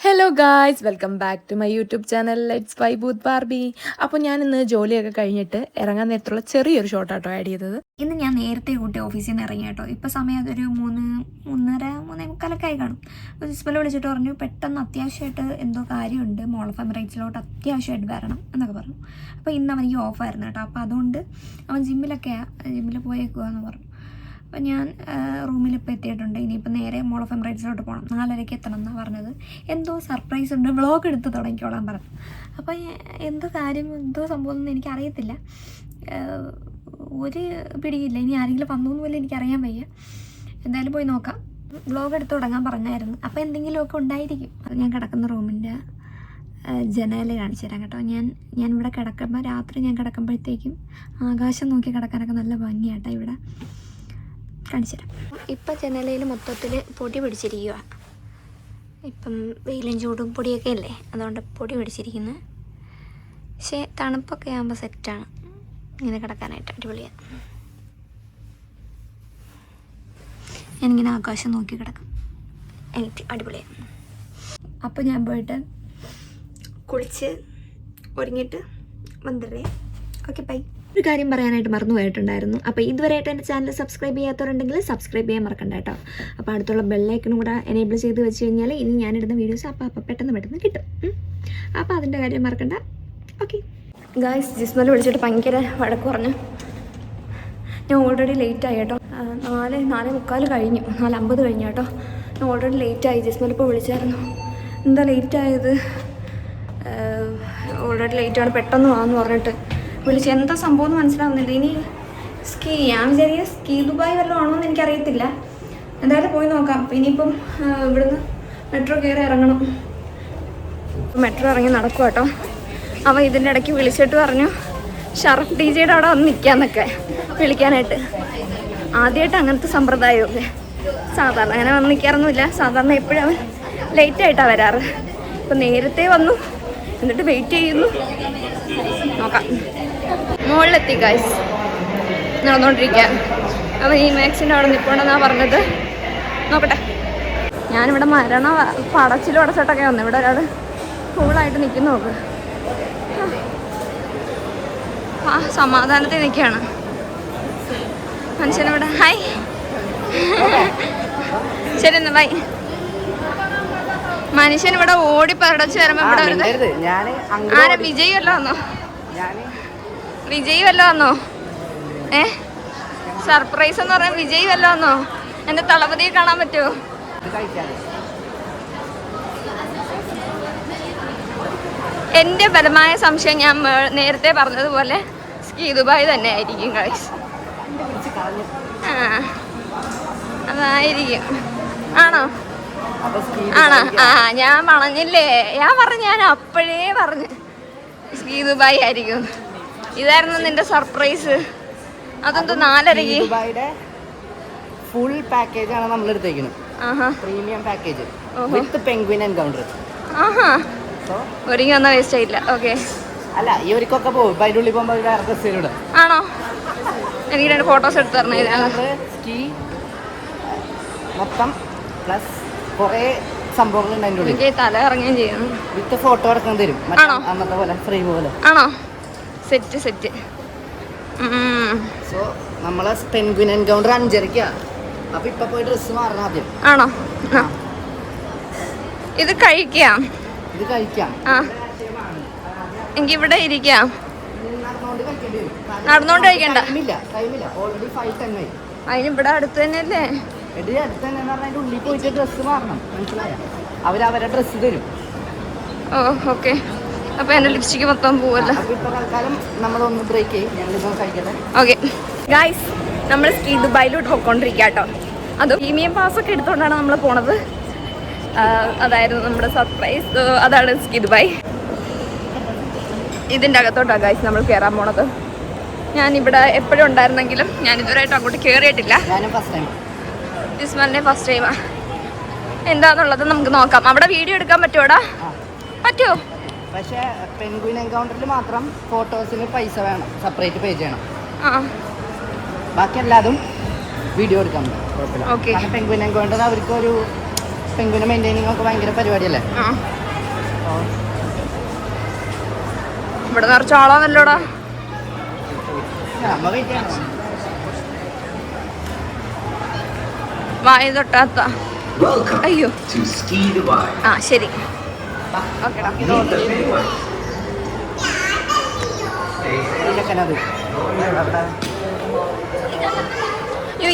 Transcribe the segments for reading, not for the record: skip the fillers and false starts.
Hello guys, welcome back to my YouTube channel let's vibe with Barbie. അപ്പോൾ ഞാൻ ഇന്ന് ജോലിയൊക്കെ കഴിഞ്ഞിട്ട് ഇറങ്ങാൻ നേരത്തുള്ള ചെറിയൊരു ഷോട്ടാട്ടോ ആഡ് ചെയ്തത്. ഇന്ന് ഞാൻ നേരത്തെ കൂട്ടി ഓഫീസിൽ നിന്ന് ഇറങ്ങി കേട്ടോ. ഇപ്പോൾ സമയം അതൊരു 3:30 ആയി കാണും. അപ്പോൾ ജിസ്മൽ വിളിച്ചിട്ട് പറഞ്ഞു പെട്ടെന്ന് അത്യാവശ്യമായിട്ട് എന്തോ കാര്യമുണ്ട്, മോൾ ഓഫ് എമിറേറ്റ്സിലോട്ട് അത്യാവശ്യമായിട്ട് വരണം എന്നൊക്കെ പറഞ്ഞു. അപ്പോൾ ഇന്ന് അവനിക്ക് ഓഫായിരുന്നു കേട്ടോ. അപ്പോൾ അതുകൊണ്ട് അവൻ ജിമ്മിൽ പോയേക്കുവാന്ന് പറഞ്ഞു. അപ്പോൾ ഞാൻ റൂമിൽ ഇപ്പോൾ എത്തിയിട്ടുണ്ട്. ഇനിയിപ്പോൾ നേരെ മോൾ ഓഫ് എമിറേറ്റ്സിലോട്ട് പോകണം. 4:30 എത്തണം എന്നാണ് പറഞ്ഞത്. എന്തോ സർപ്രൈസ് ഉണ്ട്, വ്ളോഗ് എടുത്ത് തുടങ്ങിക്കോളാൻ പറഞ്ഞു. അപ്പോൾ എന്തോ കാര്യം എന്തോ സംഭവം ഒന്നും എനിക്കറിയത്തില്ല, ഒരു പിടിയില്ല. ഇനി ആരെങ്കിലും വന്നു പോലും എനിക്കറിയാൻ വയ്യ. എന്തായാലും പോയി നോക്കാം. വ്ളോഗ് എടുത്ത് തുടങ്ങാൻ പറഞ്ഞായിരുന്നു. അപ്പോൾ എന്തെങ്കിലുമൊക്കെ ഉണ്ടായിരിക്കും. അത് ഞാൻ കിടക്കുന്ന റൂമിൻ്റെ ജനൽ കാണിച്ചു തരാം കേട്ടോ. ഞാൻ ഇവിടെ കിടക്കുമ്പോൾ, രാത്രി ഞാൻ കിടക്കുമ്പോഴത്തേക്കും ആകാശം നോക്കി കിടക്കാനൊക്കെ നല്ല ഭംഗിയാട്ടോ. ഇവിടെ കാണിച്ചു തരാം. ഇപ്പം ജനലയിൽ മൊത്തത്തിൽ പൊടി പിടിച്ചിരിക്കുക. ഇപ്പം വെയിലും ചൂടും പൊടിയൊക്കെ അല്ലേ, അതുകൊണ്ട് പൊടി പിടിച്ചിരിക്കുന്നത്. പക്ഷേ തണുപ്പൊക്കെ ആകുമ്പോൾ സെറ്റാണ് ഇങ്ങനെ കിടക്കാനായിട്ട്. അടിപൊളിയാണ്. ഞാനിങ്ങനെ ആകാശം നോക്കി കിടക്കും. എനിക്ക് അടിപൊളിയാണ്. അപ്പോൾ ഞാൻ പോയിട്ട് കുളിച്ച് ഒരുങ്ങിയിട്ട് വന്നിട്ടേ. Okay, bye. ഒരു കാര്യം പറയാനായിട്ട് മറന്നു പോയിട്ടുണ്ടായിരുന്നു. അപ്പോൾ ഇതുവരെയായിട്ട് എൻ്റെ ചാനൽ സബ്സ്ക്രൈബ് ചെയ്യാത്തവരുണ്ടെങ്കിൽ സബ്സ്ക്രൈബ് ചെയ്യാൻ മറക്കണ്ട കേട്ടോ. അപ്പോൾ അടുത്തുള്ള ബെല്ലൈക്കനും കൂടെ എനേബിൾ ചെയ്ത് വെച്ച് കഴിഞ്ഞാൽ ഇനി ഞാനിടുന്ന വീഡിയോസ് അപ്പോൾ പെട്ടെന്ന് കിട്ടും. അപ്പോൾ അതിൻ്റെ കാര്യം മറക്കണ്ട. ഓക്കെ ഗായ്സ്, ജിസ്മൽ വിളിച്ചിട്ട് ഭയങ്കര വഴക്ക് പറഞ്ഞു. ഞാൻ ഓൾറെഡി ലേറ്റായി കേട്ടോ. 4:45 കഴിഞ്ഞു, 4:50 കഴിഞ്ഞു കേട്ടോ. ഞാൻ ഓൾറെഡി ലേറ്റായി. ജിസ്മൽ ഇപ്പോൾ വിളിച്ചായിരുന്നു. എന്താ ലേറ്റായത്? ഓൾറെഡി ലേറ്റാണ്, പെട്ടെന്ന് വാന്ന് പറഞ്ഞിട്ട് വിളിച്ച്. എന്താ സംഭവം എന്ന് മനസ്സിലാവുന്നില്ല. ഇനി ഞാൻ വിചാരിക്കുക സ്കീ ദുബായ് വല്ലതും ആണോ എന്ന് എനിക്കറിയത്തില്ല. എന്തായാലും പോയി നോക്കാം. അപ്പം ഇനിയിപ്പം ഇവിടുന്ന് മെട്രോ കയറി ഇറങ്ങണം. മെട്രോ ഇറങ്ങി നടക്കും കേട്ടോ. അവൻ ഇതിൻ്റെ ഇടയ്ക്ക് വിളിച്ചിട്ട് പറഞ്ഞു ഷറഫ് DJ അവിടെ വന്ന് നിൽക്കാമെന്നൊക്കെ വിളിക്കാനായിട്ട്. ആദ്യമായിട്ട് അങ്ങനത്തെ സമ്പ്രദായമൊക്കെ. സാധാരണ അങ്ങനെ വന്ന് നിൽക്കാറൊന്നുമില്ല. സാധാരണ എപ്പോഴും അവൻ ലേറ്റായിട്ടാണ് വരാറ്. ഇപ്പം നേരത്തെ വന്നു, എന്നിട്ട് വെയിറ്റ് ചെയ്യുന്നു. നോക്കാം. മുകളിലെത്തി ഗൈസ്, നടന്നുകൊണ്ടിരിക്കുക. അപ്പോൾ ഈ മാക്സിൻ്റെ അവിടെ നിൽക്കണമെന്നാണ് പറഞ്ഞത്. നോക്കട്ടെ. ഞാനിവിടെ പടച്ചിലും അടച്ചിട്ടൊക്കെ വന്നു. ഇവിടെ ഒരാൾ കൂളായിട്ട് നിൽക്കുന്നു. നോക്ക്, സമാധാനത്തിൽ നിൽക്കുകയാണ് മനുഷ്യനിവിടെ. ഹായ്, ശരി എന്നാ ബൈ. മനുഷ്യൻ ഇവിടെ ഓടി പടച്ച് വരുമ്പോ ഇവിടെ ആരെ വിജയ് വല്ലോ വന്നോ? വിജയ് വല്ലോ വന്നോ? സർപ്രൈസ് എന്ന് പറയാൻ വിജയ് വല്ലോ വന്നോ? എന്റെ തളപതിയെ കാണാൻ പറ്റുമോ? എന്റെ ബലമായ സംശയം, ഞാൻ നേരത്തെ പറഞ്ഞതുപോലെ സ്കീ ദുബായ് തന്നെ ആയിരിക്കും ഗൈസ്. അതായിരിക്കും. ആണോ? ഞാൻ പറഞ്ഞില്ലേ, ഞാൻ അപ്പോഴേ പറഞ്ഞു സ്കീ ദുബായ് ആയിരിക്കും. ഇതായിരുന്നു നിന്റെ സർപ്രൈസ്. അതെന്തോ 4:30 ഫുൾ പാക്കേജ് ആണ് നമ്മൾ എടുത്തേക്കുന്നത്. പ്രീമിയം പാക്കേജ് വിത്ത് പെൻഗ്വിൻ എൻകൗണ്ടർ. ഒരുങ്ങി വന്നാൽ വേസ്റ്റ് ആയില്ല. ഓക്കെ, അല്ല ഈ ഒരുക്കൊക്കെ പോകും. അതിൻ്റെ ഉള്ളിൽ പോകുമ്പോൾ വേറെ ഡ്രസ്സുകളുടെ ആണോ? എനിക്ക് 2 ഫോട്ടോസ് എടുത്ത് തരണം. സ്കീ മൊത്തം പ്ലസ് കുറേ സംഭവങ്ങളുണ്ട് അതിൻ്റെ ഉള്ളിൽ. തല ഇറങ്ങുകയും ചെയ്യണം. വിത്ത് ഫോട്ടോ അടക്കം തരും. അന്നത്തെ പോലെ ഫ്രെയിം പോലെ. ആണോ? സെറ്റ്. സോ നമ്മളെ പെൻഗ്വിൻ എൻകൗണ്ടർ 5:30. അപ്പൊ ഇപ്പൊ പോയി ഡ്രസ്സ് മാറണം ആദ്യം. ആണോ? ഇത് കഴിക്കാം. എങ്കിൽ ഇവിടെ ഇരിക്കാം. നടന്നോണ്ട് കഴിക്കണ്ട. അതിന് ഇവിടെ അടുത്ത് തന്നെയല്ലേ? അടുത്ത് തന്നെ അതിന്റെ ഉള്ളിൽ പോയിട്ട് ഡ്രസ്സ് മാറണം. മനസ്സിലായോ? അവരെ ഡ്രസ്സ് തരും. ഓ ഓക്കെ. അപ്പൊ എന്റെ ലിപ്സ്റ്റിക്ക് മൊത്തം പോവല്ലോ. ഓക്കെ ഗായ്സ്, നമ്മൾ സ്കീ ദുബായിലോട്ട് പോയിക്കൊണ്ടിരിക്കുക കേട്ടോ. അത് പ്രീമിയം പാസ് ഒക്കെ എടുത്തുകൊണ്ടാണ് നമ്മൾ പോണത്. അതായിരുന്നു നമ്മുടെ സർപ്രൈസ്. അതാണ് സ്കീ ദുബായ്. ഇതിൻ്റെ അകത്തോട്ടാണ് ഗായ്സ് നമ്മൾ കയറാൻ പോണത്. ഞാനിവിടെ എപ്പോഴും ഉണ്ടായിരുന്നെങ്കിലും ഞാൻ ഇതുവരെയായിട്ട് അങ്ങോട്ട് കയറിയിട്ടില്ല. ജിസ്മലിൻ്റെ ഫസ്റ്റ് ടൈമാണ്. എന്താന്നുള്ളത് നമുക്ക് നോക്കാം. അവിടെ വീഡിയോ എടുക്കാൻ പറ്റുമോടാ? പറ്റുമോ? പക്ഷേ പെൻഗ്വിൻ എൻകൗണ്ടറിൽ മാത്രം ഫോട്ടോസിന് പൈസ വേണം, സെപ്പറേറ്റ് പേ ചെയ്യണം. ബാക്കി എല്ലാതും വീഡിയോ എടുക്കാൻ പറ്റും. പെൻഗ്വിൻ എൻകൗണ്ടർ അവർക്ക് ഒരു പെൻഗ്വിനെ മെയിൻറ്റെയിനിങ് ഒക്കെ ഭയങ്കര പരിപാടിയല്ലേ. ഇവിടെ നിറച്ച് ആളാന്നല്ലോടാ. അമ്മ വെയിറ്റ് ചെയ്യണം. വായ തൊട്ടാത്ത. അയ്യോ ആ ശരി.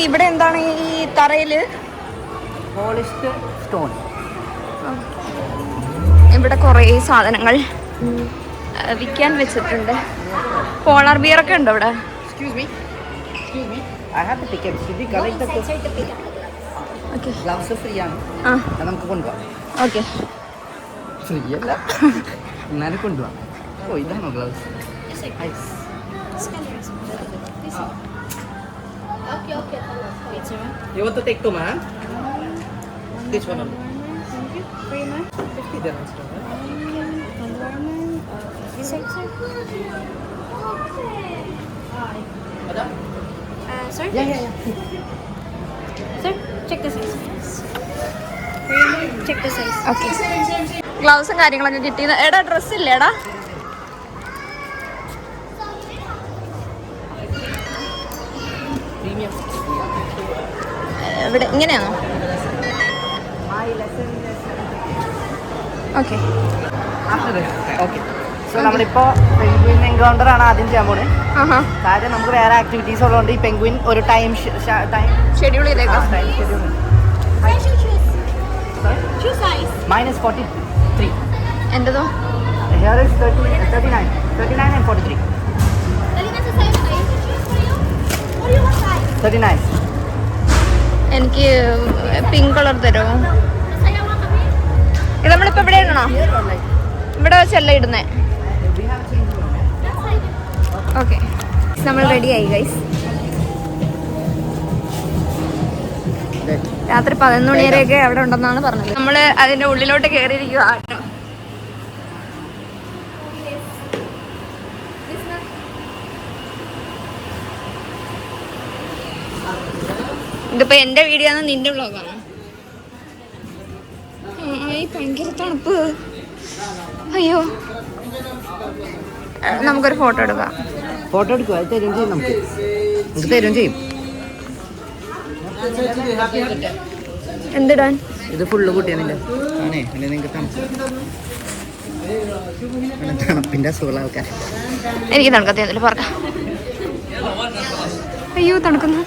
ഇവിടെ എന്താണ് ഈ തറയില്? Polished stone. ഇവിടെ കുറേ സാധനങ്ങൾ വിൽക്കാൻ വെച്ചിട്ടുണ്ട്. പോളാർ ബിയർ ഒക്കെ ഉണ്ട് ഇവിടെ. Excuse me. I have the ticket. Should we collect the ticket? Okay. Gloves free ആണ്. അത് നമുക്ക് കൊണ്ടുപോകാം. Okay. ഫ്രീ അല്ല. എന്നാലും കൊണ്ടുപോകാം. ഓ ഇതാണോ gloves? Okay. You want to take two, man? This one only. Thank you very much. 50 dirhams. Sir? Yeah. Sir, check the size. Check the size. Okay. ഗ്ലൗസും കാര്യങ്ങളൊക്കെ കിട്ടിയത്. എടാ ഡ്രസ് ഇല്ലേ എടാ? Premium. ഇവിടെ ഇങ്ങനെയാണോ? ഓക്കെ. ഓക്കെ. സോ നമ്മളിപ്പോൾ penguin encounter ആണ് ആദ്യം ചെയ്യാൻ പോണേ. കാര്യം നമുക്ക് വേറെ ആക്ടിവിറ്റീസ് ഉള്ളതുകൊണ്ട് ഈ പെൻഗ്വിൻ ഒരു ടൈം ഷെഡ്യൂൾ ചെയ്തേക്കാം. Shoe size. -43. എന്തോ? Here is 39 and 43. That's the size I choose for you. What do you want size? 39. എനിക്ക് പിങ്ക് കളർ തരുമോ? The size I want to be. ഇത് നമ്മളിപ്പോൾ ഇവിടെ ഇടണോ? ഇവിടെ വെച്ചല്ല ഇടുന്നേ. We have changed room. That's size. Okay. നമ്മൾ റെഡിയായി ഗൈസ്. രാത്രി 11 മണി വരെയൊക്കെ അവിടെ ഉണ്ടെന്നാണ് പറഞ്ഞത്. നമ്മൾ അതിന്റെ ഉള്ളിലോട്ട് കയറിയിരിക്കുക. ഇതിപ്പോ എന്റെ വീഡിയോ ആണ്, നിന്റെ വ്ളോഗാണ്. ഭയങ്കര തണുപ്പ്. അയ്യോ, നമുക്കൊരു ഫോട്ടോ എടുക്കാം. ഫോട്ടോ എടുക്കുക, അത് തരും ചെയ്യും. നമുക്ക് തരും ചെയ്യും. എന്തിടാൻ? ഇത് ഫുള്ള് കൂട്ടിയാണില്ല ആണേ, അല്ലെ നിങ്ങൾക്ക് തണുപ്പിന്റെ അസുഖമുള്ള ആൾക്കാർ. എനിക്ക് തണുക്കത്തില്ല, പറക്കാം. അയ്യോ തണുക്കുന്നു.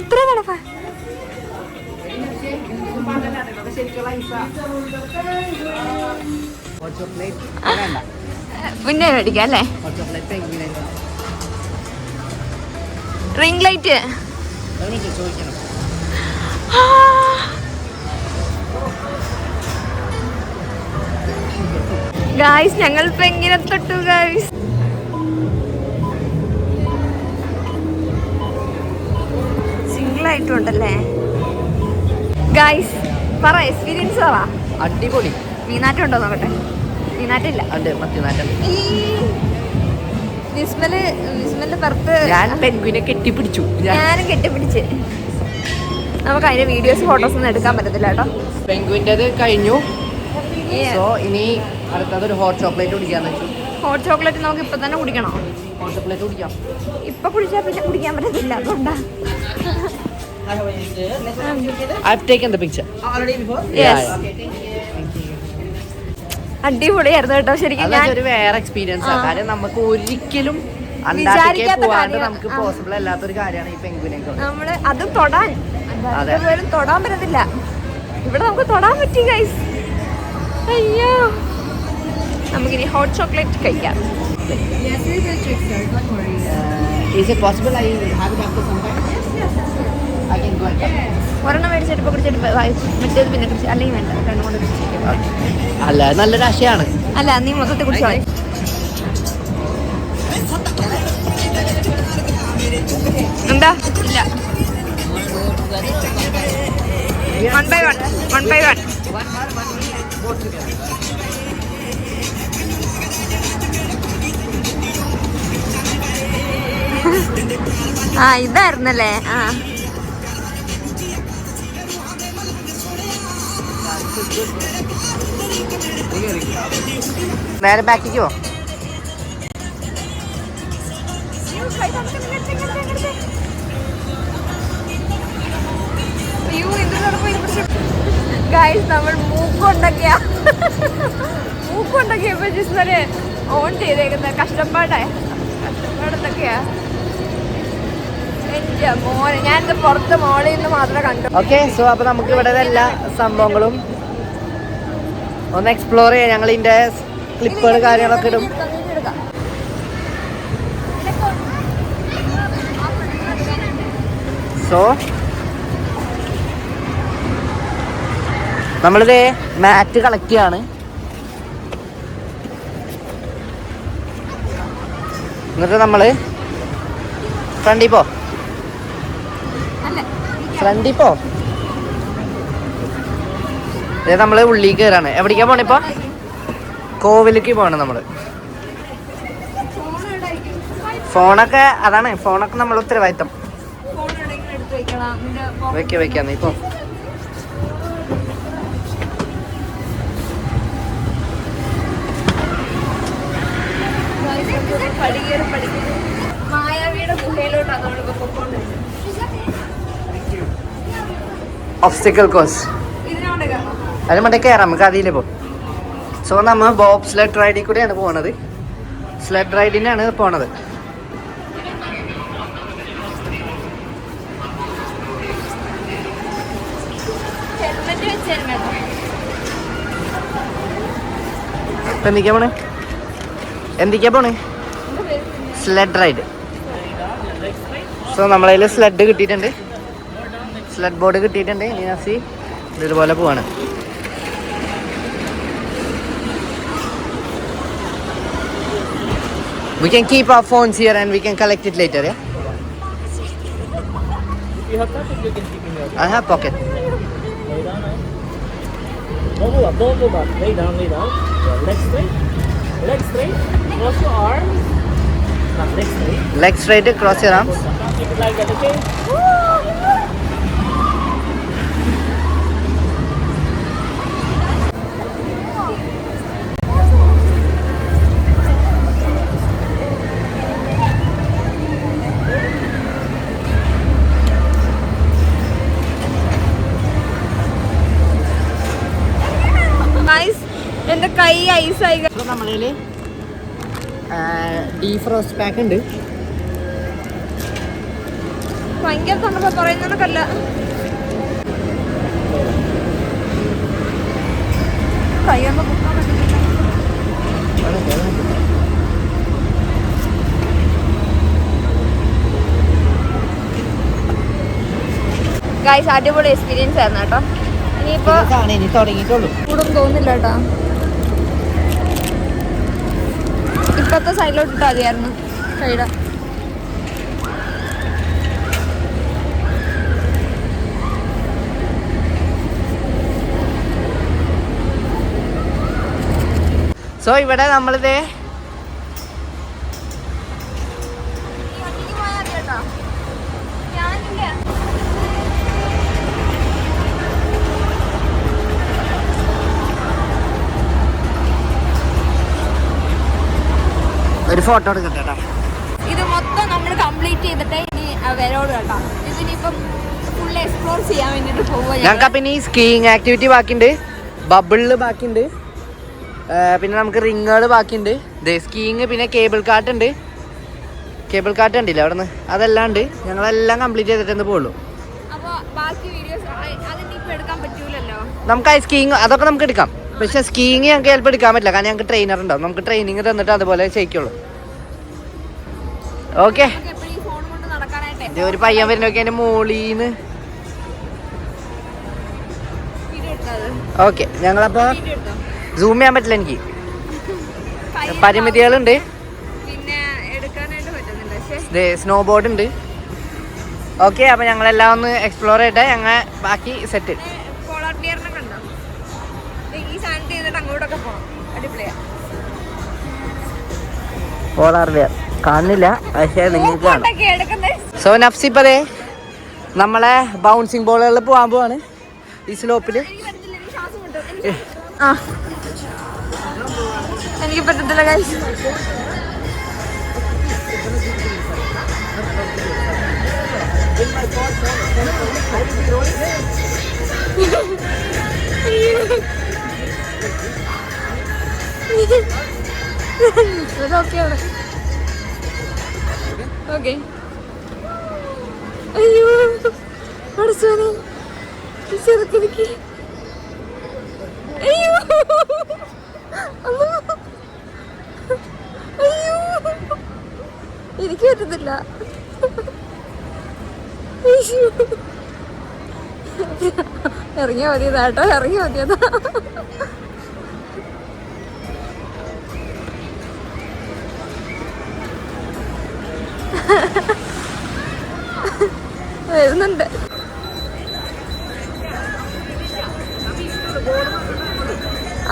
ഇത്ര തണുപ്പാ? പിന്നെ മേടിക്കാം അല്ലേ? Ring light. ഗായ്സ്, ഞങ്ങൾ ഇപ്പൊ എങ്ങനെ തൊട്ടു ഗായ്സ്? സിംഗിൾ ആയിട്ടും ഉണ്ടല്ലേ ഗായ്സ്? പറ, എക്സ്പീരിയൻസ് പറ. അടിപൊളി. മീനാറ്റം ഉണ്ടോ നോക്കട്ടെ. മീനാറ്റില്ല. ഈ വിസ്മലിന്റെ പുറത്ത് ഞാൻ പെൻഗ്വിനെ കെട്ടിപ്പിടിച്ചു. ഞാനും കെട്ടിപ്പിടിച്ച്. നമുക്ക് അതിന്റെ വീഡിയോസ് ഫോട്ടോസ് ഒന്നും എടുക്കാൻ പറ്റത്തില്ല കേട്ടോ. പെൻഗ്വിൻ്റെത് കഴിഞ്ഞു. സോ ഇനി അടുത്തതൊരു ഹോട്ട് ചോക്ലേറ്റ് കുടിക്കാന്ന് വെച്ചു. ഹോട്ട് ചോക്ലേറ്റ് നമുക്ക് ഇപ്പൊ തന്നെ കുടിക്കണോ? ഹോട്ട് ചോക്ലേറ്റ് കുടിക്കാം. ഇപ്പൊ കുടിച്ചാൽ പിന്നെ കുടിക്കാൻ പറ്റത്തില്ല, അതുകൊണ്ടാ. I've taken the picture. Yes. അടിപൊളിയായിരുന്നു കേട്ടോ ശരിക്കും. അതൊരു വേറെ എക്സ്പീരിയൻസ് ആണ്. കാര്യം നമുക്ക് ഒരിക്കലും അന്റാർട്ടിക്കയിൽ പോകാണ്ട് നമുക്ക് പോസിബിൾ അല്ലാത്തൊരു കാര്യമാണ് ഈ പെൻഗ്വിനെ. നമ്മള് അത് തൊടാൻ പറ്റത്തില്ല. ഇവിടെ നമുക്ക് തൊടാൻ പറ്റി ഗൈസ്. അയ്യോ, നമുക്കിനി ഹോട്ട് ചോക്ലേറ്റ് കഴിക്കാം. Is it possible I have it after some time? I can go and come. ഒരെണ്ണം മേടിച്ചിട്ട് ഇപ്പൊ കുടിച്ചിട്ട് മറ്റേത് പിന്നെ കുടിച്ച്, അല്ലെങ്കിൽ വേണ്ട, രണ്ടും കൊണ്ട് കുടിച്ചിരിക്കും. അല്ല, നല്ലൊരു ആശയാണ്. അല്ല, നീ മൊത്തത്തിൽ കുടിച്ചോ. എന്താ? ഇല്ല, 1 by 1. ആ, ഇതായിരുന്നല്ലേ? ആ, നേരെ ബാക്കിക്ക് പോ. ഗൈസ് നമ്മൾ മൂക്കൊണ്ടൊക്കെയാ ജിസ്മനെ ഓൺ ചെയ്തേക്കുന്നത്. കഷ്ടപ്പാടെന്തൊക്കെയാ എന്റെ മോനെ. ഞാനിത് പുറത്ത് മോളിൽ നിന്ന് മാത്രമേ കണ്ടു. ഓക്കെ, സോ അപ്പൊ നമുക്ക് ഇവിടെ എല്ലാ സംഭവങ്ങളും ഒന്ന് എക്സ്പ്ലോർ ചെയ്യാം. ഞങ്ങൾ ഇതിന്റെ ക്ലിപ്പുകൾ കാര്യങ്ങളൊക്കെ ഇടും. സോ നമ്മളിത് മാറ്റ് കളക്ട് ചെയ്യാണ്. എന്നിട്ട് നമ്മള് ഫ്രണ്ടിൽ പോ. നമ്മള് ഉള്ളിൽ കയറാണ്. എവിടേക്കാ പോണേ ഇപ്പൊ? കോവിലേക്ക് പോണ് നമ്മള്. ഫോണൊക്കെ അതാണ്, ഫോണൊക്കെ നമ്മൾ ഉത്തരവാദിത്തം. വെക്കാന്ന് ഇപ്പൊ. മായാവിയുടെ ഗുഹയിലോട്ടാണ് നമ്മളിപ്പോ പൊക്കോണ്ടിരുന്നത്. ഒബ്സ്റ്റക്കിൾ കോഴ്സ് അതിന് മറ്റേ കയറാം, നമുക്ക് അതിലേ പോകും. സോ നമ്മൾ ബോബ് സ്ലെഡ് റൈഡിൽ കൂടെയാണ് പോണത്. സ്ലെഡ് റൈഡിനാണ് പോണത്. എന്തൊക്കെയാ പോണേ? SLED ride. സോ നമ്മളതിൽ സ്ലെഡ് കിട്ടിയിട്ടുണ്ട്, സ്ലെഡ് ബോർഡ് കിട്ടിയിട്ടുണ്ട്. നീനാസി ഇതുപോലെ പോവാണ്. We can keep our phones here and we can collect it later, yeah? If you have pocket, you can keep in your I have pocket. lay down now. Don't move up. Lay down. Yeah, leg straight. Cross your arms. Leg straight. Leg straight, cross your arms. Keep it like that, okay? എന്റെ കൈ ഐസായി. നമ്മളതിൽ defrost pack ഉണ്ട്. ഭയങ്കര തണുപ്പ് പറയുന്നതൊക്കെയല്ല. കൈയൊന്നും പൊക്കാൻ പറ്റുന്നില്ല. Guys അടിപൊളി experience ആയിരുന്നു കേട്ടോ. ഇനിയിപ്പോ ഇനി തുടങ്ങിയിട്ടുള്ളൂ. കൂടും തോന്നില്ല കേട്ടോ. ഇപ്പത്തെ സൈഡിലോട്ട് ഇട്ടാ മതിയായിരുന്നു കൈയുടെ. സോ ഇവിടെ നമ്മളിത് ഒരു ഫോട്ടോ എടുക്കട്ടെ കേട്ടോ. ഇത് മൊത്തം നമ്മൾ കംപ്ലീറ്റ് ചെയ്തിട്ട് ഇനി വരോട് കേട്ടോ. ഇതിനിപ്പം ഫുൾ എക്സ്പ്ലോർ ചെയ്യാൻ വേണ്ടിട്ട് പോവുക. ഞങ്ങൾക്ക് പിന്നെ ഈ സ്കീയിങ് ആക്ടിവിറ്റി ബാക്കിയുണ്ട്, ബബിളില് ബാക്കിയുണ്ട്, പിന്നെ നമുക്ക് റിങ്ങുകൾ ബാക്കിയുണ്ട്, സ്കീയിങ്, പിന്നെ കേബിൾ കാർട്ട് ഉണ്ട്. കേബിൾ കാർട്ട് ഉണ്ടല്ലോ അവിടെ നിന്ന്, അതെല്ലാം ഉണ്ട്. ഞങ്ങളെല്ലാം കംപ്ലീറ്റ് ചെയ്തിട്ടേ പോകുള്ളൂ. അപ്പോൾ ബാക്കി വീഡിയോസ് അതിനിപ്പോൾ എടുക്കാൻ പറ്റൂലല്ലോ. നമുക്ക് ആ സ്കീയിങ് അതൊക്കെ നമുക്ക് എടുക്കാം. പക്ഷെ സ്കീയിങ് ഞങ്ങൾക്ക് ചിലപ്പോൾ എടുക്കാൻ പറ്റില്ല, കാരണം ഞങ്ങൾക്ക് ട്രെയിനർ ഉണ്ടാവും. നമുക്ക് ട്രെയിനിങ് തന്നിട്ട് അതുപോലെ ചെയ്യിക്കുള്ളൂ. ഓക്കെ, ഇത് ഒരു പയ്യൻ വരുന്നൊക്കെ അതിന്റെ മോളീന്ന്. ഓക്കെ, ഞങ്ങളപ്പോ സൂം ചെയ്യാൻ പറ്റില്ല, എനിക്ക് പരിമിതികളുണ്ട്. സ്നോ ബോർഡ് ഉണ്ട്. ഓക്കെ, അപ്പൊ ഞങ്ങളെല്ലാം ഒന്ന് എക്സ്പ്ലോർ ചെയ്തിട്ട് ഞങ്ങൾ ബാക്കി സെറ്റ്. പോളാർ ബിയർ കാണുന്നില്ല, പക്ഷേ നിങ്ങൾക്ക് കാണാം. സോ നഫ്സിപ്പതേ നമ്മളെ ബൗൺസിങ് ബോളുകളിൽ പോകാൻ പോവാണ് ഈ സ്ലോപ്പില്. ആ എനിക്ക് പറ്റത്തില്ല ഗൈസ്. ഓക്കെ. അയ്യോ പഠിച്ചോനെ ചെറുക്കിരിക്ക്. അയ്യോ അയ്യോ എനിക്ക് പറ്റത്തില്ല. ഇറങ്ങിയാ മതിയതാ കേട്ടോ, ഇറങ്ങിയാ മതിയതാ. വരുന്നുണ്ട്.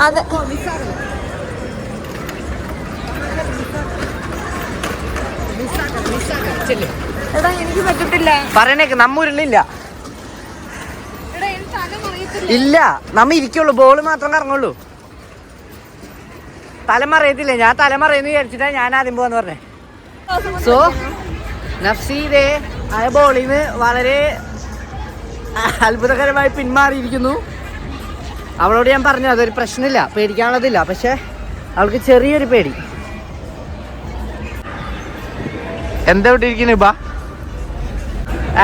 അതെ എടാ എനിക്ക് പറ്റത്തില്ല. പറയണേക്ക് നമ്മൂരിലില്ല. എടാ എനിക്ക് തല മറിയത്തില്ല. ഇല്ല, നമ്മ ഇരിക്കുള്ളൂ, ബോള് മാത്രം കറങ്ങുള്ളൂ. തലമറിയത്തില്ല. ഞാൻ തലമറിയെന്ന് വിചാരിച്ചിട്ടാ ഞാൻ ആദ്യം പോവാന്ന് പറഞ്ഞേ. സോ നഫ്സീദേ ആ ബോളിൽ നിന്ന് വളരെ അത്ഭുതകരമായി പിന്മാറിയിരിക്കുന്നു. അവളോട് ഞാൻ പറഞ്ഞു അതൊരു പ്രശ്നമില്ല, പേടിക്കാനുള്ളതില്ല. പക്ഷെ അവൾക്ക് ചെറിയൊരു പേടി. എന്താ വിട്ടിരിക്കുന്നു ഇപ്പം?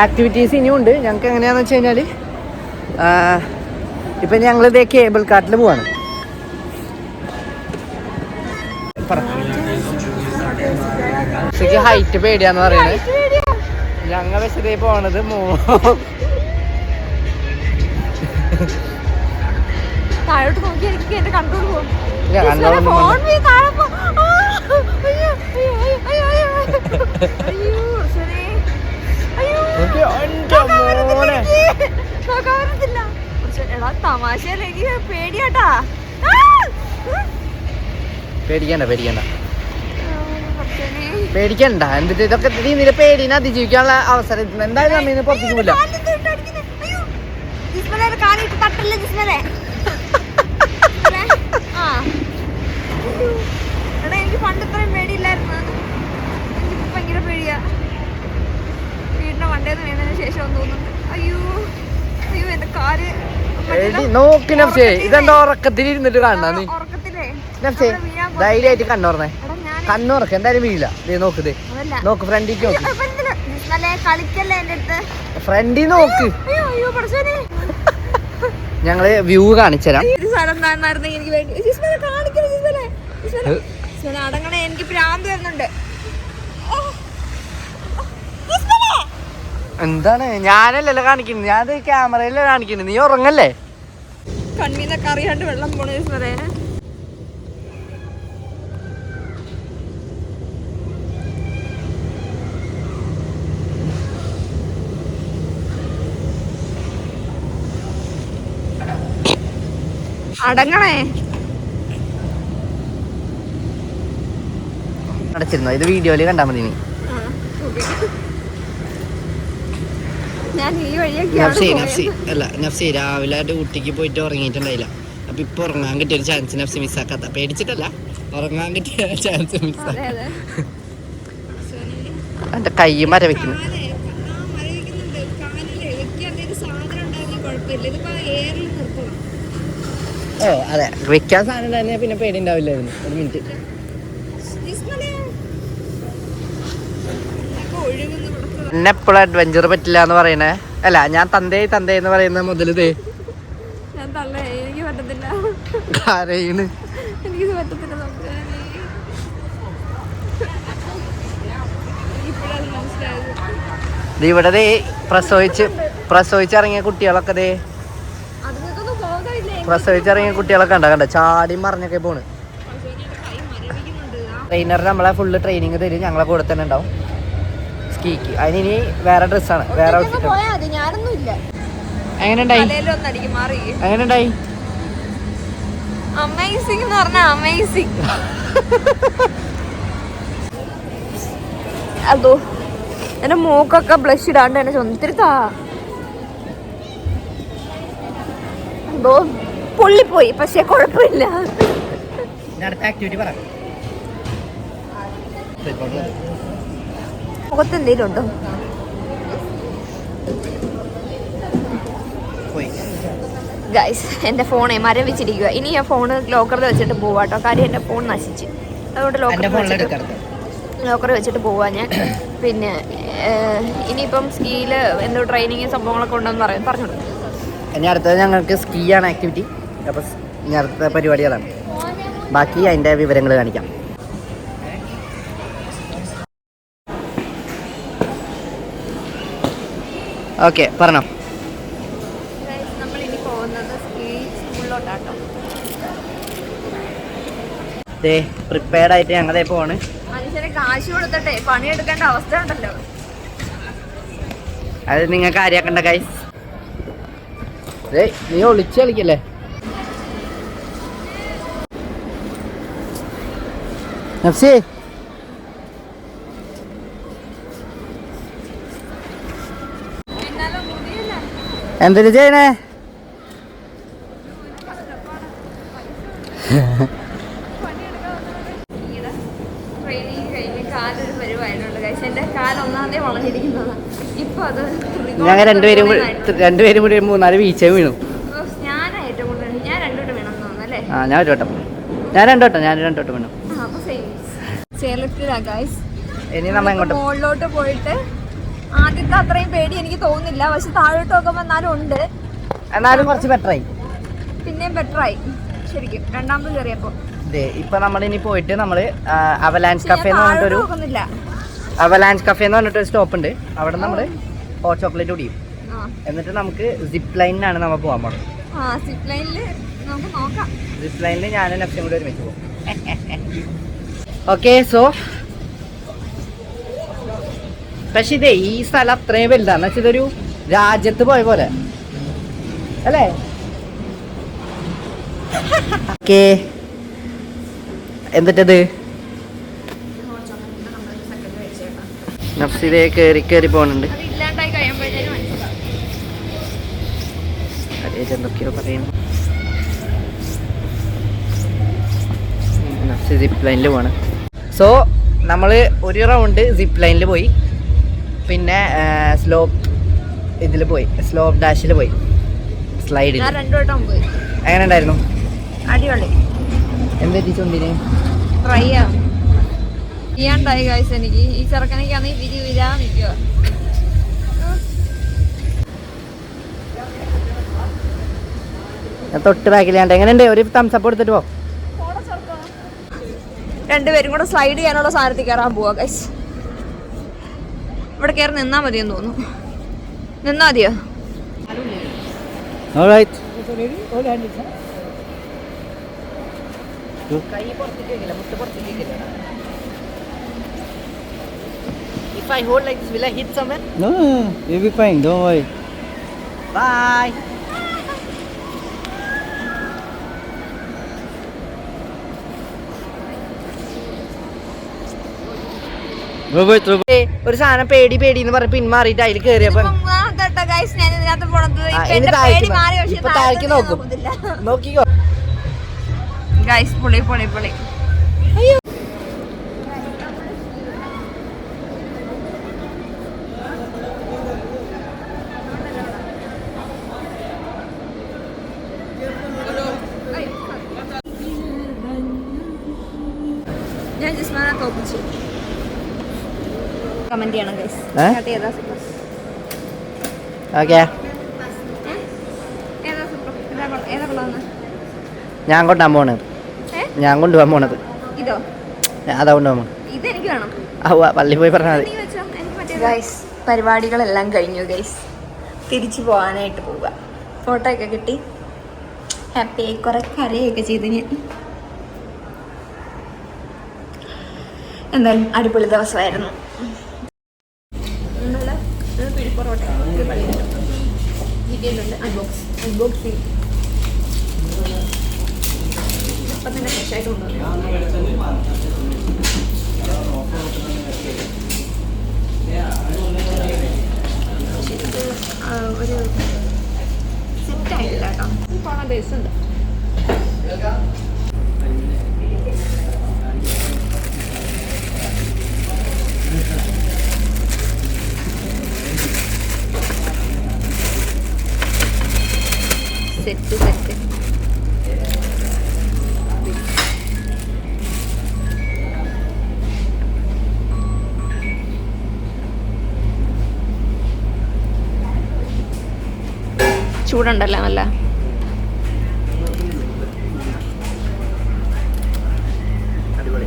ആക്ടിവിറ്റീസ് ഇനിയും ഉണ്ട്. ഞങ്ങൾക്ക് എങ്ങനെയാന്ന് വെച്ച് കഴിഞ്ഞാൽ ഇപ്പം ഞങ്ങളിതേ കേബിൾ കാട്ടിൽ പോവാണ്. ഹൈറ്റ് പേടിയാന്ന് പറയുന്നത്. ഞങ്ങൾ പക്ഷേ പോണത് താഴോട്ട് നോക്കി എനിക്ക് എന്റെ കൺട്രോൾ പോകും. തമാശയല്ല, എനിക്ക് പേടിയാട്ടാ. പേടിക്കണ്ട എന്നിട്ട് ഇതൊക്കെ നിന്റെ പേടിനെ അതിജീവിക്കാനുള്ള അവസരം എന്തായാലും നമ്മ ഇന്ന് പുറത്തേക്ക് പോയില്ല. എനിക്ക് പണ്ട് ഇത്രയും പേടിയില്ലായിരുന്നു. എനിക്കിപ്പോ ഭയങ്കര പേടിയാ. വീടിന്റെ വണ്ടേന്ന് വീണതിന് ശേഷം തോന്നുന്നുണ്ട്. അയ്യോ അയ്യോ എന്റെ കാല് നോക്കി നഫ്സേ. ഇതെന്താ ഉറക്കത്തിൽ ഇരുന്നിട്ട് കാണണ നീ? ഉറക്കത്തിലേ നഫ്സേ ധൈര്യമായിട്ട് കണ്ണുറന്നേ. കണ്ണുറക്ക എന്തായാലും വീഴില്ല. നോക്ക് നോക്ക് ഫ്രണ്ടിക്ക് നോക്ക്. കളിക്കല്ലേ എന്റെ അടുത്ത്. ഫ്രണ്ടിൽ നോക്ക്. അയ്യോ പഠിച്ചോനെ. ഞങ്ങള് വ്യൂ കാണിച്ചുതരാം. അടങ്ങണേ, എനിക്ക് ഭ്രാന്ത് വരുന്നുണ്ട്. എന്താണ്? ഞാനല്ലല്ലോ കാണിക്കുന്നത്, ഞാൻ ക്യാമറയിലല്ലേ കാണിക്കുന്നത്. നീ ഉറങ്ങല്ലേ? കണ്ണീന്നൊക്കെ അറിയാണ്ട് വെള്ളം പോണേ. അടങ്ങണേ. അടച്ചിരുന്നോ? ഇത് വീഡിയോയില് കണ്ടാ മതി. നഫ്സി രാവിലെ ഡ്യൂട്ടിക്ക് പോയിട്ട് ഉറങ്ങിയിട്ടുണ്ടായില്ല. അപ്പൊ ഇപ്പൊ ഉറങ്ങാൻ കിട്ടിയ ഒരു ചാൻസ് നഫ്സി മിസ്സാക്കാത്ത. പേടിച്ചിട്ടല്ല, ഉറങ്ങാൻ കിട്ടിയ ചാൻസ് മിസ്സാ. എന്റെ കൈ മരവെക്കുന്നു. ഓ അതെ, വെക്കാൻ സാധനം തന്നെ പിന്നെ പേടി ഉണ്ടാവില്ലായിരുന്നു. ഒരു മിനിറ്റ്. എന്നെ എപ്പോഴും അഡ്വഞ്ചർ പറ്റില്ല എന്ന് പറയണേ. അല്ല, ഞാൻ തന്തേ എന്ന് പറയുന്ന മുതൽ എനിക്ക് പറ്റത്തില്ല. കരയാണ്. എനിക്കിത് പറ്റത്തില്ല. ഇവിടെ പ്രസവിച്ചിറങ്ങിയ കുട്ടികളൊക്കെ പ്രസവിച്ചിറങ്ങിയ കുട്ടികളൊക്കെ കണ്ട ചാടി മറിഞ്ഞൊക്കെ പോണ്. ട്രെയിനർ നമ്മളെ ഫുള്ള് ട്രെയിനിങ് തരും. ഞങ്ങളെ കൂടെ തന്നെ ഉണ്ടാവും സ്കീക്ക്. അതിനി വേറെ ഡ്രസ്സാണ്, വേറെ ഔട്ട്ഫിറ്റ്. എങ്ങനെയുണ്ടായി? അമേസിംഗ് എന്ന് പറഞ്ഞാ അമേസിംഗ്. അതോ എന്റെ മൂക്കൊക്കെ ബ്ലഷ് ഇടാണ്ട് എന്നെ ചൊന്നിത്തിരുത്താ. അതോ പൊള്ളിപ്പോയി, പക്ഷെ കുഴപ്പമില്ല. അടുത്ത ആക്ടിവിറ്റി പറ. മുഖത്ത് എന്തെങ്കിലും ഉണ്ടോ? ഗൈസ്, എൻ്റെ ഫോണേ മരവിച്ചിരിക്കുക. ഇനി ആ ഫോണ് ലോക്കറിൽ വെച്ചിട്ട് പോവാട്ടോ. കാര്യം എൻ്റെ ഫോൺ നശിച്ച്, അതുകൊണ്ട് ലോക്കറിൽ വെച്ചിട്ട് പോവാ ഞാൻ. പിന്നെ ഇനിയിപ്പം സ്കീല് എന്തോ ട്രെയിനിങ് സംഭവങ്ങളൊക്കെ ഉണ്ടെന്ന് പറഞ്ഞു. ഇനി അടുത്തത് ഞങ്ങൾക്ക് സ്കീയാണ് ആക്ടിവിറ്റി. അപ്പോൾ ഇനി അടുത്ത പരിപാടികളാണ്. ബാക്കി അതിൻ്റെ വിവരങ്ങൾ കാണിക്കാം. ഓക്കെ, പറഞ്ഞോ. നമ്മളിനി പോകുന്നത് സ്കീ സ്കൂളിലോട്ടാട്ടോ. പ്രിപ്പയർഡ് ആയിട്ട് ഞങ്ങളെ പോവാണ്. മനുഷ്യനെ കാശ് കൊടുത്തിട്ടെ പണിയെടുക്കേണ്ട അവസ്ഥ ഉണ്ടല്ലോ. അത് നിങ്ങൾക്ക് ആര്യാക്കണ്ട ഗൈസ്. നീ ഒളിച്ച് കളിക്കല്ലേ? നഫ്സി, എന്തിനു ചെയ്യണേ? ട്രെയിനിങ് കഴിഞ്ഞ് കാലൊരു പരിവായിട്ടുണ്ട് ഗൈസ്. എൻ്റെ കാൽ ഒന്നാമതേ വളഞ്ഞിരിക്കുന്നതാണ്. ഇപ്പൊ അത് ഞങ്ങൾ രണ്ടുപേരും കൂടി 3-4 വീഴ്ച വീണു. ഞാനാ ഏറ്റവും കൂടുതൽ. ഞാൻ രണ്ടുവട്ടം വീണെന്ന് തോന്നുന്നല്ലേ? ഞാൻ രണ്ടു വട്ടം വീണു. അപ്പൊ സെയിം ചേലത്തിലാ ഗൈസ്. ഇനി നമ്മ എങ്ങോട്ട്? മുകളിലോട്ട് പോയിട്ട് ആദ്യത്തെ അത്രയും പേടി എനിക്ക് തോന്നുന്നില്ല, പക്ഷെ താഴോട്ട് നോക്കുമ്പോ എന്നാലും കുറച്ച് ബെറ്ററായി. പിന്നെയും ബെറ്ററായി ശരിക്കും രണ്ടാമത് കയറിയപ്പോ. ഇപ്പൊ നമ്മളിനി പോയിട്ട് നമ്മള് അവലാൻസ് കഫേ എന്ന് പറഞ്ഞിട്ടൊരു സ്റ്റോപ്പ് ഉണ്ട്. അവിടെ നമ്മള് ഹോട്ട് ചോക്ലേറ്റ് കുടിയും. എന്നിട്ട് നമുക്ക് സിപ്പ് ലൈനിലാണ് നമ്മൾ പോകാൻ പോകണം. സിപ്പ് ലൈനിൽ ഞാനും നഫ്സും കൂടി ഒരുമിച്ച് പോകും. ഓക്കെ, സോ പക്ഷെ ഈ സ്ഥലം അത്രയും വലുതാന്ന് വെച്ചാൽ ഇതൊരു രാജ്യത്ത് പോയ പോലെ അല്ലേ? ഓക്കെ, എന്നിട്ടത് നഫ്സിലെ കയറി പോകുന്നുണ്ട്. എന്തൊക്കെയോ പറയുന്നു. നഫ്സി സിപ്പ് ലൈനിൽ പോവാണ്. സോ നമ്മൾ ഒരു റൗണ്ട് സിപ്പ് ലൈനിൽ പോയി, പിന്നെ സ്ലോപ്പ് ഡാഷിൽ പോയി, സ്ലൈഡിൽ. എങ്ങനെ ഉണ്ടായിരുന്നു? അടിപൊളി. എന്താ ചുണ്ടിന് ചെയ്യാണ്ടായി ഗൈസ്. എനിക്ക് ഈ ചെറുക്കനൊക്കെയാണെങ്കിൽ വിരാ നിൽക്കുക. തൊട്ട് ബാക്കിലാണ്ട്. എങ്ങനെയുണ്ട്? ഒരു തംസപ്പ് കൊടുത്തിട്ട് പോ. രണ്ടുപേരും കൂടെ സ്ലൈഡ് ചെയ്യാനുള്ള സാധനത്തിൽ കയറാൻ പോവാ ഗൈസ്. ഇവിടെ കയറി നിന്നാ മതിയെന്ന് തോന്നുന്നു. നിന്നാ മതിയോ? If I hold like this, will I hit somewhere? No, you'll be fine. Don't worry. Bye. ഒരു സാധനം പേടി എന്ന് പറഞ്ഞ് പിന്മാറിയിട്ട് അതിൽ കയറിയപ്പോ താഴേക്ക് നോക്കും. നോക്കിക്കോ ഗൈസ്, പൊളി. ഞാൻ ജിസ്മാനെ തോപ്പിച്ചു. കമന്റ് ചെയ്യണം ഗൈസ്. ഓക്കെ, ഞാൻ കൊണ്ടുപോകാൻ പോണത് ഇതോ? അതാ കൊണ്ടുപോകാൻ. ഇതെനിക്ക് വേണം. പള്ളി പോയി പറഞ്ഞാൽ മതി. ഗൈസ്, പരിപാടികളെല്ലാം കഴിഞ്ഞു ഗൈസ്. തിരിച്ചു പോകാനായിട്ട് പോവുക. ഫോട്ടോ ഒക്കെ കിട്ടി, ഹാപ്പി ആയി, കുറെ കരയൊക്കെ ചെയ്ത് ഞാൻ. എന്തായാലും അടിപൊളി ദിവസമായിരുന്നു. അൺബോക്സിങ് ഇപ്പം തന്നെ ഫ്രഷായിട്ട് കൊണ്ടുവന്നു. ഒരു സെറ്റായിട്ടില്ല കേട്ടോ. പോണ ദിവസമുണ്ട്. ചൂടുണ്ടല്ലോ നല്ല. അടിപൊളി.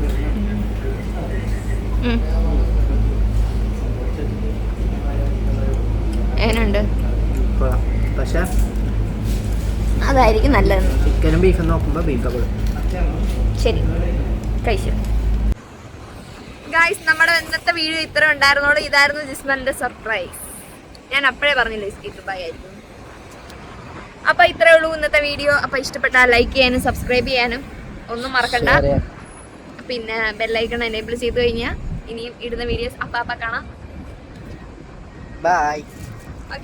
എങ്ങനെയുണ്ട്? പക്ഷെ അതായിരിക്കും നല്ലതെന്ന്. ചിക്കനും ബീഫും നോക്കുമ്പോൾ ബീഫ് ശരി, കഴിച്ചു. ഗായ്സ്, നമ്മുടെ ഇന്നത്തെ വീഡിയോ ഇത്ര ഉണ്ടായിരുന്നോളൂ. ഇതായിരുന്നു ജിസ്മന്റെ സർപ്രൈസ്. ഞാൻ അപ്പോഴേ പറഞ്ഞില്ലേ സ്കീ ദുബായ് ആയിരിക്കും. അപ്പൊ ഇത്രേ ഉള്ളൂ ഇന്നത്തെ വീഡിയോ. അപ്പൊ ഇഷ്ടപ്പെട്ടാൽ ലൈക്ക് ചെയ്യാനും സബ്സ്ക്രൈബ് ചെയ്യാനും ഒന്നും മറക്കണ്ട. പിന്നെ ബെല്ലൈക്കൺ എനേബിൾ ചെയ്ത് കഴിഞ്ഞാൽ ഇനിയും ഇടുന്ന വീഡിയോസ് അപ്പ കാണാം. ബൈ.